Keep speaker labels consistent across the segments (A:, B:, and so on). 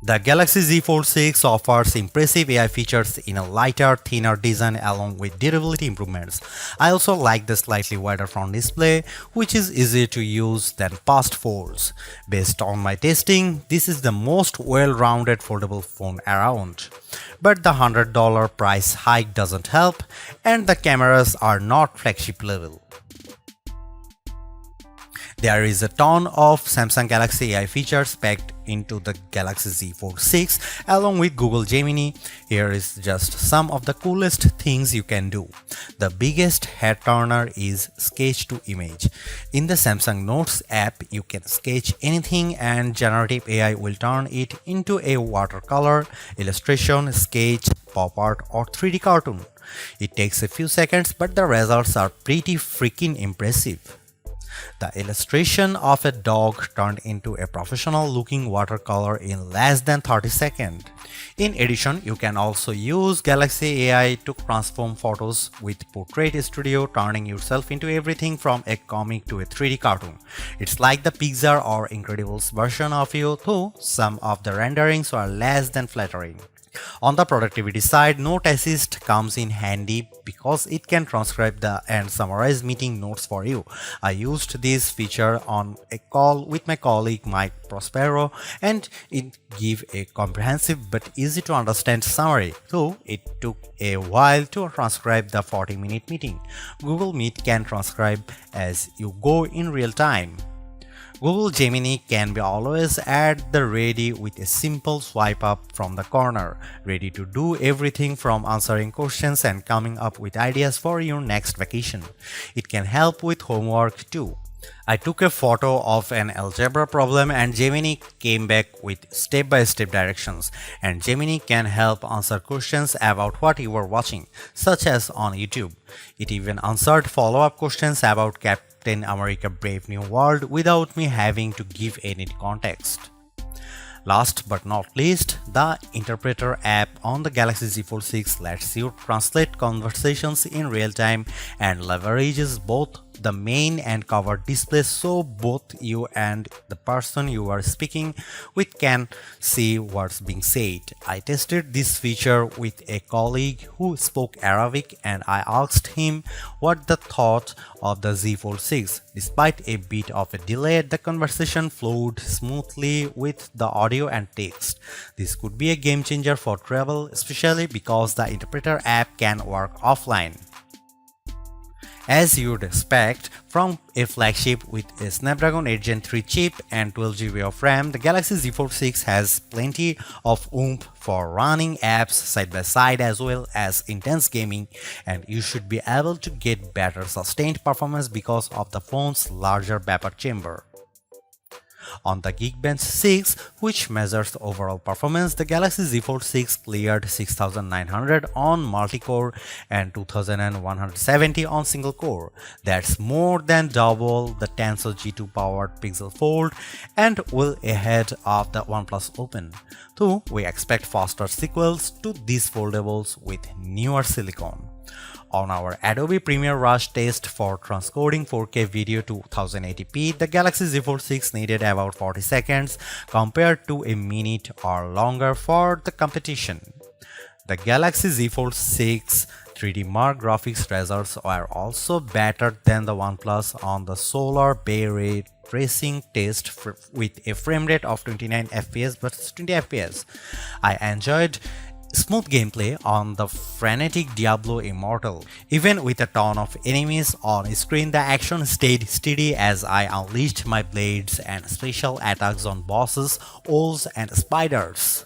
A: The Galaxy Z Fold 6 offers impressive AI features in a lighter, thinner design along with durability improvements. I also like the slightly wider front display, which is easier to use than past folds. Based on my testing, this is the most well-rounded foldable phone around. But the $100 price hike doesn't help, and the cameras are not flagship level. There is a ton of Samsung Galaxy AI features packed into the Galaxy Z Fold 6 along with Google Gemini. Here is just some of the coolest things you can do. The biggest head turner is sketch to image. In the Samsung Notes app, you can sketch anything and generative AI will turn it into a watercolor, illustration, sketch, pop art or 3D cartoon. It takes a few seconds, but the results are pretty freaking impressive. The illustration of a dog turned into a professional-looking watercolor in less than 30 seconds. In addition, you can also use Galaxy AI to transform photos with Portrait Studio, turning yourself into everything from a comic to a 3D cartoon. It's like the Pixar or Incredibles version of you, though some of the renderings are less than flattering. On the productivity side, Note Assist comes in handy because it can transcribe and summarize meeting notes for you. I used this feature on a call with my colleague Mike Prospero and it gave a comprehensive but easy to understand summary, though it took a while to transcribe the 40-minute meeting. Google Meet can transcribe as you go in real time. Google Gemini can be always at the ready with a simple swipe up from the corner, ready to do everything from answering questions and coming up with ideas for your next vacation. It can help with homework too. I took a photo of an algebra problem and Gemini came back with step-by-step directions, and Gemini can help answer questions about what you were watching, such as on YouTube. It even answered follow-up questions about Captain America Brave New World without me having to give any context. Last but not least, the Interpreter app on the Galaxy Z Fold 6 lets you translate conversations in real time and leverages both the main and cover displays so both you and the person you are speaking with can see what's being said. I tested this feature with a colleague who spoke Arabic and I asked him what the thought of the Z Fold 6. Despite a bit of a delay, the conversation flowed smoothly with the audio and text. This could be a game changer for travel, especially because the Interpreter app can work offline. As you'd expect from a flagship with a Snapdragon 8 Gen 3 chip and 12GB of RAM, the Galaxy Z Fold 6 has plenty of oomph for running apps side by side as well as intense gaming, and you should be able to get better sustained performance because of the phone's larger vapor chamber. On the Geekbench 6, which measures overall performance, the Galaxy Z Fold 6 cleared 6900 on multi-core and 2170 on single-core. That's more than double the Tensor G2 powered Pixel Fold and well ahead of the OnePlus Open. Though we expect faster sequels to these foldables with newer silicon. On our Adobe Premiere Rush test for transcoding 4K video to 1080p, the Galaxy Z Fold 6 needed about 40 seconds compared to a minute or longer for the competition. The Galaxy Z Fold 6 3D Mark graphics results are also better than the OnePlus on the Solar Bay Ray tracing test with a frame rate of 29 fps versus 20 fps. I enjoyed smooth gameplay on the frenetic Diablo Immortal. Even with a ton of enemies on screen, the action stayed steady as I unleashed my blades and special attacks on bosses, owls and spiders.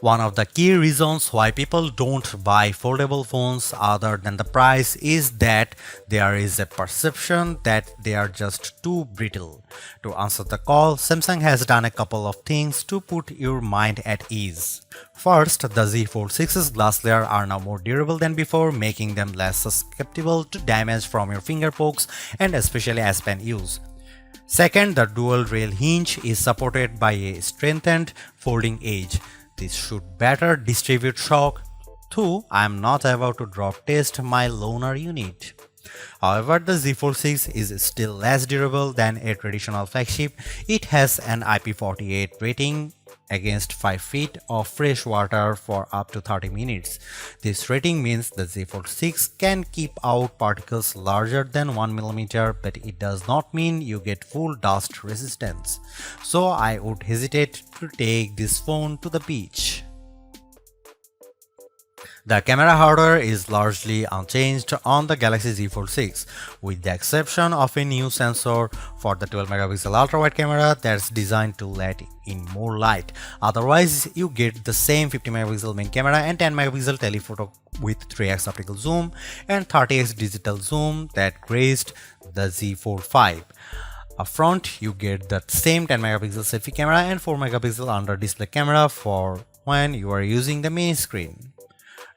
A: One of the key reasons why people don't buy foldable phones other than the price is that there is a perception that they are just too brittle. To answer the call, Samsung has done a couple of things to put your mind at ease. First, the Z Fold 6's glass layer are now more durable than before, making them less susceptible to damage from your finger pokes and especially as pen use. Second, the dual rail hinge is supported by a strengthened folding edge. This should better distribute shock, though I am not about to drop test my loaner unit. However, the Z Fold 6 is still less durable than a traditional flagship. It has an IP48 rating against 5 feet of fresh water for up to 30 minutes. This rating means the Z Fold 6 can keep out particles larger than 1 millimeter, but it does not mean you get full dust resistance. So I would hesitate to take this phone to the beach. The camera hardware is largely unchanged on the Galaxy Z Fold 6, with the exception of a new sensor for the 12 megapixel ultra-wide camera that's designed to let in more light. Otherwise, you get the same 50 megapixel main camera and 10 megapixel telephoto with 3x optical zoom and 30x digital zoom that graced the Z Fold 5. Up front, you get the same 10 megapixel selfie camera and 4 megapixel under display camera for when you are using the main screen.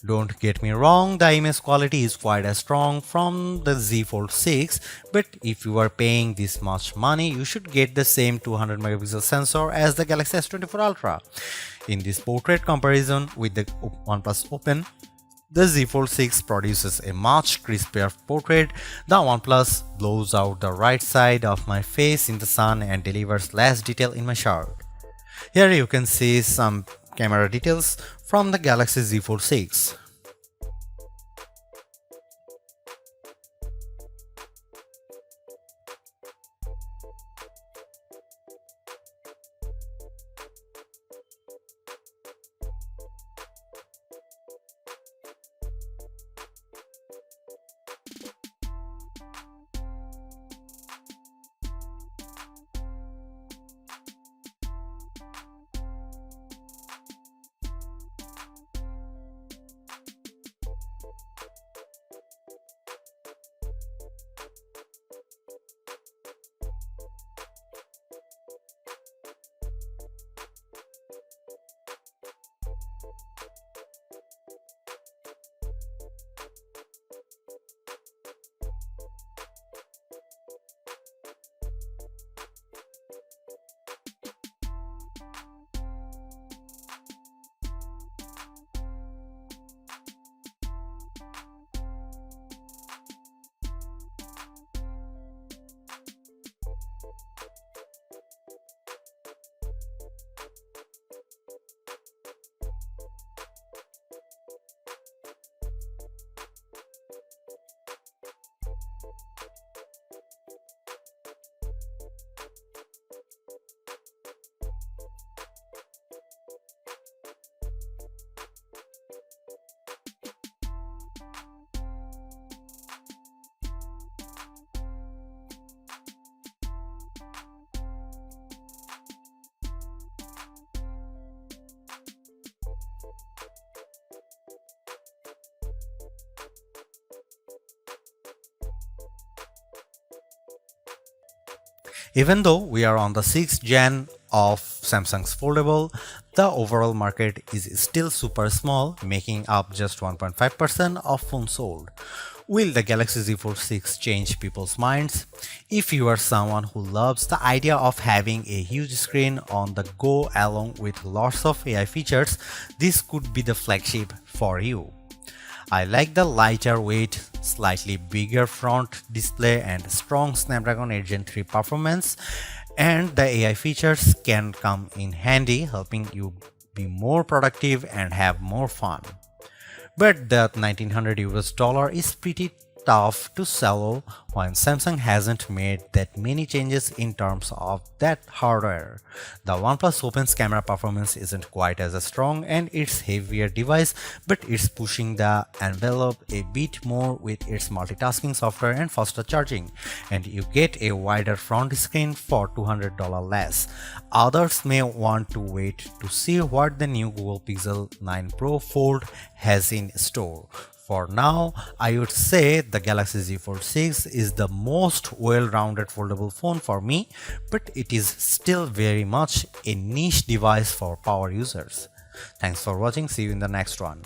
A: Don't get me wrong, the image quality is quite as strong from the Z Fold 6, but if you are paying this much money, you should get the same 200 megapixel sensor as the Galaxy S24 Ultra. In this portrait comparison with the OnePlus Open, the Z Fold 6 produces a much crispier portrait. The OnePlus blows out the right side of my face in the sun and delivers less detail in my shirt. Here you can see some camera details from the Galaxy Z Fold 6. Even though we are on the 6th gen of Samsung's Foldable, the overall market is still super small, making up just 1.5% of phones sold. Will the Galaxy Z Fold 6 change people's minds? If you are someone who loves the idea of having a huge screen on the go along with lots of AI features, this could be the flagship for you. I like the lighter weight, slightly bigger front display and strong Snapdragon 8 Gen 3 performance, and the AI features can come in handy, helping you be more productive and have more fun. But that 1900 US dollar is pretty tough to swallow when Samsung hasn't made that many changes in terms of that hardware. The OnePlus Open's camera performance isn't quite as strong and it's heavier device, but it's pushing the envelope a bit more with its multitasking software and faster charging, and you get a wider front screen for $200 less. Others may want to wait to see what the new Google Pixel 9 Pro Fold has in store. For now, I would say the Galaxy Z Fold 6 is the most well-rounded foldable phone for me, but it is still very much a niche device for power users. Thanks for watching, see you in the next one.